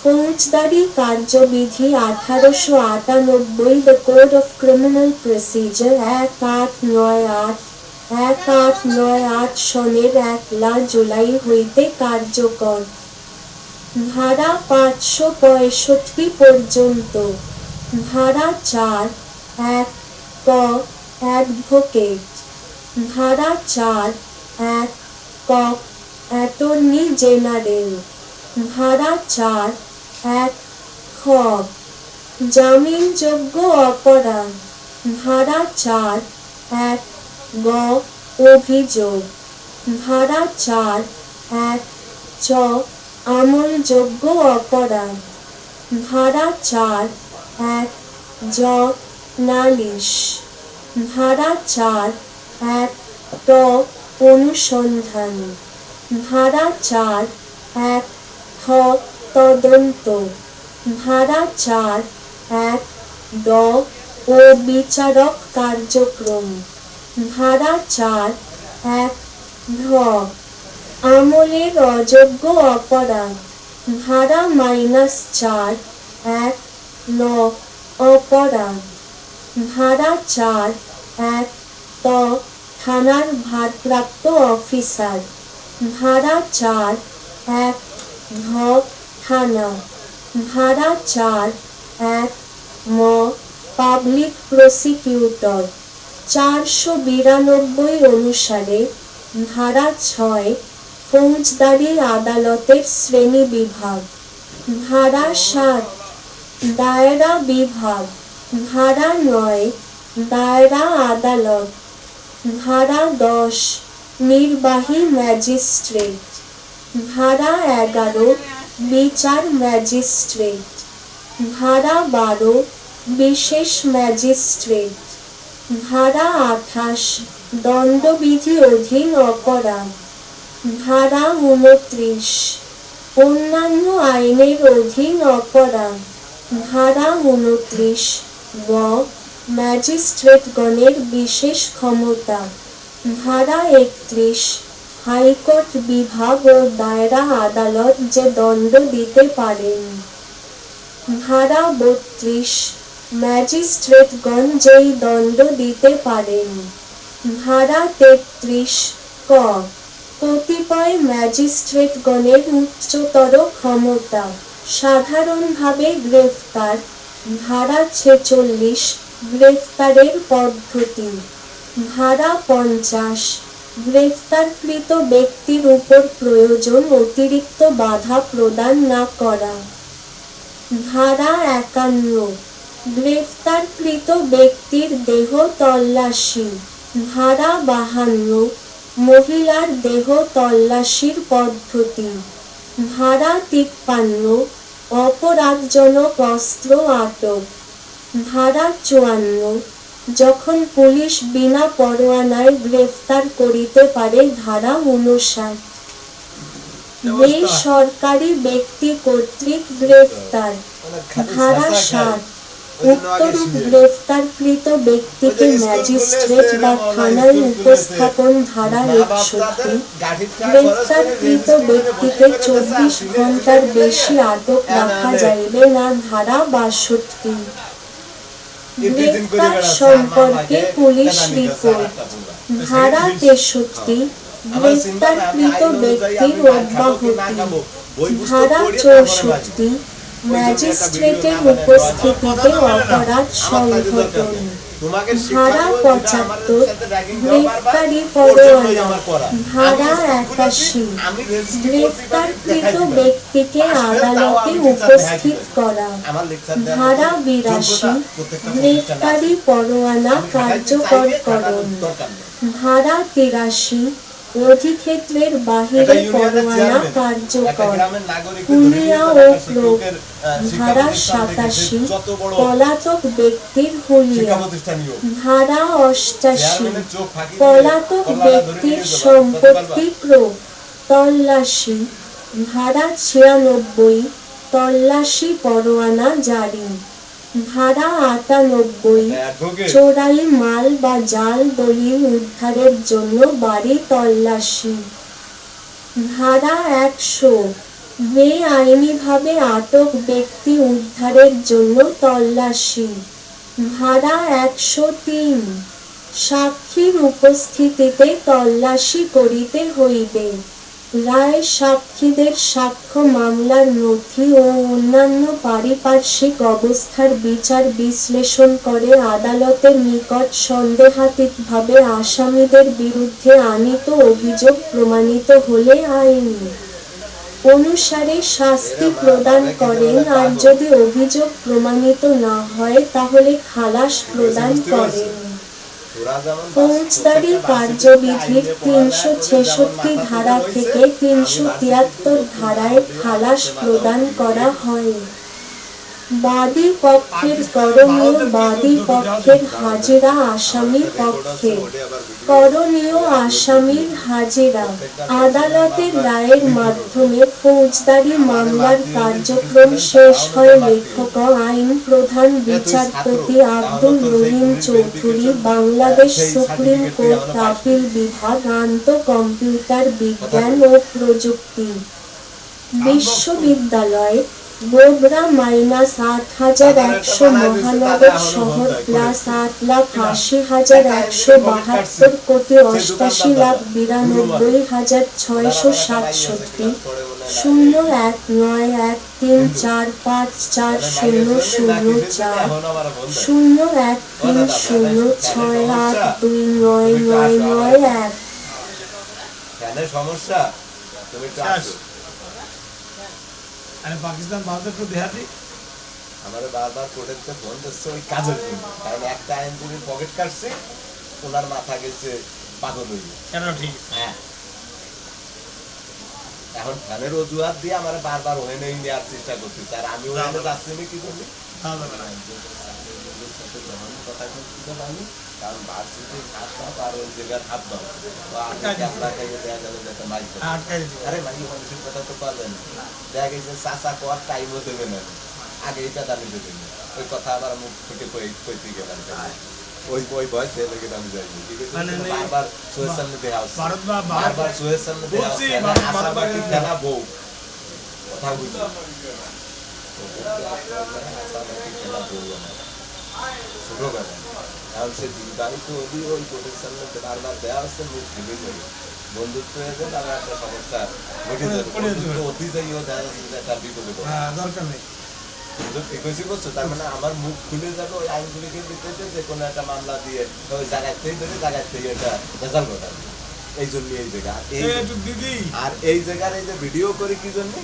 ফৌজদারি কার্যবিধি 1898, the code of criminal procedure 1898 সনের 1লা জুলাই হইতে কার্যকর। ধারা 565 পর্যন্ত। ধারা 4(1) ক অ্যাডভোকেট। ধারা 4(1) ক অ্যাটর্নি জেনারেল। ধারা 4(1) খ জামিনযোগ্য অপরাধ। ধারা 4(1) গ অভিযোগ। ধারা 4(1) চ আমলযোগ্য অপরাধ। ধারা 4(1) জ নালিশ। ধারা 4(1) ট অনুসন্ধান। ধারা 4(1) ঠ তদন্ত। ধারা 4(1) ড ও বিচারক কার্যক্রম। ধারা 4(1) ঢ আমলের অযোগ্য অপরাধ। ধারা -4(1) ল অপরাধ। ধারা 4(1) ত থানার ভারপ্রাপ্ত অফিসার। ধারা 4(1) ঢ থানা। ধারা 4(1) ম পাবলিক প্রসিকিউটর। 492 অনুসারে ধারা 6 ফৌজদারি আদালতের শ্রেণীবিভাগ। ধারা 7 দায়রা বিভাগ। ধারা 9 দায়রা আদালত। ধারা 10 নির্বাহী ম্যাজিস্ট্রেট। ধারা 11 বিচার ম্যাজিস্ট্রেট। ধারা 12 বিশেষ ম্যাজিস্ট্রেট। ধারা 28 দণ্ডবিধি অধীন অপরাধ। ধারা 29 অন্যান্য আইনের অধীন অপরাধ। ধারা 29 গ ম্যাজিস্ট্রেটগণের বিশেষ ক্ষমতা। ধারা 31 হাইকোর্ট বিভাগ ও দায়রা আদালত যে দণ্ড দিতে পারেন। ধারা 32 ম্যাজিস্ট্রেটগণ যেই দণ্ড দিতে পারেন। ধারা 33 ক কতিপয় ম্যাজিস্ট্রেটগণের উচ্চতর ক্ষমতা, সাধারণভাবে গ্রেফতার। ধারা 46 গ্রেফতারের পদ্ধতি। ধারা 50 গ্রেফতারকৃত ব্যক্তির উপর প্রয়োজন অতিরিক্ত বাধা প্রদান না করা। ধারা 51 গ্রেফতারকৃত ব্যক্তির দেহ তল্লাশি। ধারা 52 মহিলার দেহ তল্লাশির পদ্ধতি। ধারা 53 অপরাধজনক অস্ত্র আটক। ধারা 54 যখন পুলিশ বিনা পরোয়ানায় গ্রেফতার করিতে পারে। ধারা 59 বেসরকারি ব্যক্তি কর্তৃক গ্রেফতার। ধারা 7 উক্তরূপ গ্রেফতারকৃত ব্যক্তিকে ম্যাজিস্ট্রেট বা থানায় উপস্থাপন। ধারা 61 গ্রেফতারকৃত ব্যক্তিকে 24 ঘণ্টার বেশি আটক রাখা যাইবে না। ধারা 62 গ্রেফতার সম্পর্কে পুলিশ রিপোর্ট। ধারা 63 গ্রেফতারকৃত ব্যক্তির অব্যাহতি। ধারা 64 ম্যাজিস্ট্রেটের উপস্থিতিতে অপরাধ সংঘটন। ধারা 75 গ্রেফতারি পরোয়ানা। ধারা 81 গ্রেফতারকৃত ব্যক্তিকে আদালতে উপস্থিত করা। ধারা 82 গ্রেফতারি পরোয়ানা কার্যকরকরণ। ধারা 83 অধিক্ষেত্রের বাহিরে পরোয়ানা কার্যকর। হুলিয়া ও প্রয়োগ। ধারা 87 পলাতক ব্যক্তির হুলিয়া। ধারা 88 পলাতক ব্যক্তির সম্পত্তি প্রয়োগ। তল্লাশি। ধারা 96 তল্লাশি পরোয়ানা জারি। ধারা 98 চোরাই মাল বা জাল দলিল উদ্ধারের জন্য বাড়ি তল্লাশি। ধারা 100 বেআইনিভাবে আটক ব্যক্তি উদ্ধারের জন্য তল্লাশি। ধারা ১০৩ সাক্ষীর উপস্থিতিতে তল্লাশি করিতে হইবে। রায় সাক্ষীদের সাক্ষ্য, মামলার নথি ও অন্যান্য পারিপার্শ্বিক অবস্থার বিচার বিশ্লেষণ করে আদালতের নিকট সন্দেহাতীতভাবে আসামিদের বিরুদ্ধে আনীত অভিযোগ প্রমাণিত হলে আইন অনুসারে শাস্তি প্রদান করেন, আর যদি অভিযোগ প্রমাণিত না হয় তাহলে খালাস প্রদান করেন। ফৌজদারি কার্যবিধির ৩৬৬ ধারা থেকে ৩৭৩ ধারায় খালাস প্রদান করা হয়। বাদী পক্ষের করণীয়। বাদী পক্ষের হাজিরা আসামি পক্ষে। করণীয় আসামির হাজিরা। আদালতের রায়ের মাধ্যমে ফৌজদারি মামলার কার্যক্রম শেষ হয়। লেখক আইন প্রধান বিচারপতি Abdur Rahim Chowdhury, Bangladesh supreme court appeal বিভাগ, কম্পিউটার বিজ্ঞান ও প্রযুক্তি বিশ্ববিদ্যালয়, বগুড়া -৮১০০ মহানগর শহর +৮,৮০,৮৭,৮৯,৯২,৬৬৭ ০১৯১৩৪৫৪০০৪ ০১৩০৬৮২৯৯৯১। সমস্যা তুমি একটু আসো। পাকিস্তান ভারতের তো দেহাতি আমাদের বারবার কোর্টেতে ফোন দিচ্ছে ওই কাজের জন্য, কারণ একটা আইনজীবীর পকেট কাটছে, ওনার মাথা গেছে পাগল হয়ে। কেন? ঠিক হ্যাঁ, এখন ফ্যানের অজুহাত দিয়ে আমার বারবার ওখানে নেওয়ার চেষ্টা করতেছে, আর আমি ওখানে যাচ্ছি না কি করবি কথা শুনতে পারি, কারণ ভার্সিটির হাত আর ওই জায়গার হাত দাও আরে ভাই মানুষের কথা তো পাবেন, দেখা গেছে চাচা কোয়ার টাইমও দেবে না, আগে এটা দামি দেবে না, ওই কথা আবার মুখ থেকে কইতে গেলাম, ওই ওই বয়স লেগে আমি যাই বারবার সোয়ের সামনে দেওয়া হচ্ছে, বারবার সোয়ের সামনে দেওয়া হচ্ছে খেলা বউ কথা বুঝি খেলা বউ আমার ছোট বেলা, এখন সে দিনদারি তো ওই কোর্টের সামনে বারবার দেওয়া হচ্ছে, মুখ ভেবে যাবে, বন্ধুত্ব হয়ে যাবে, তারা একটা সমস্যা ঘটে যাবে, বন্ধুত্ব অতি যাইও দেখা যাচ্ছে একটা বিপদে দরকার নেই। তার মানে আমার মুখ খুলে যাবে, ওই আইনগুলিকে দিতে যে কোনো একটা মামলা দিয়ে ওই জায়গাতেই ধরে জায়গাতেই এটা রেজাল্ট ঘটাবে, এই জন্য এই জায়গা আর এই জায়গার এই যে ভিডিও করি কি জন্য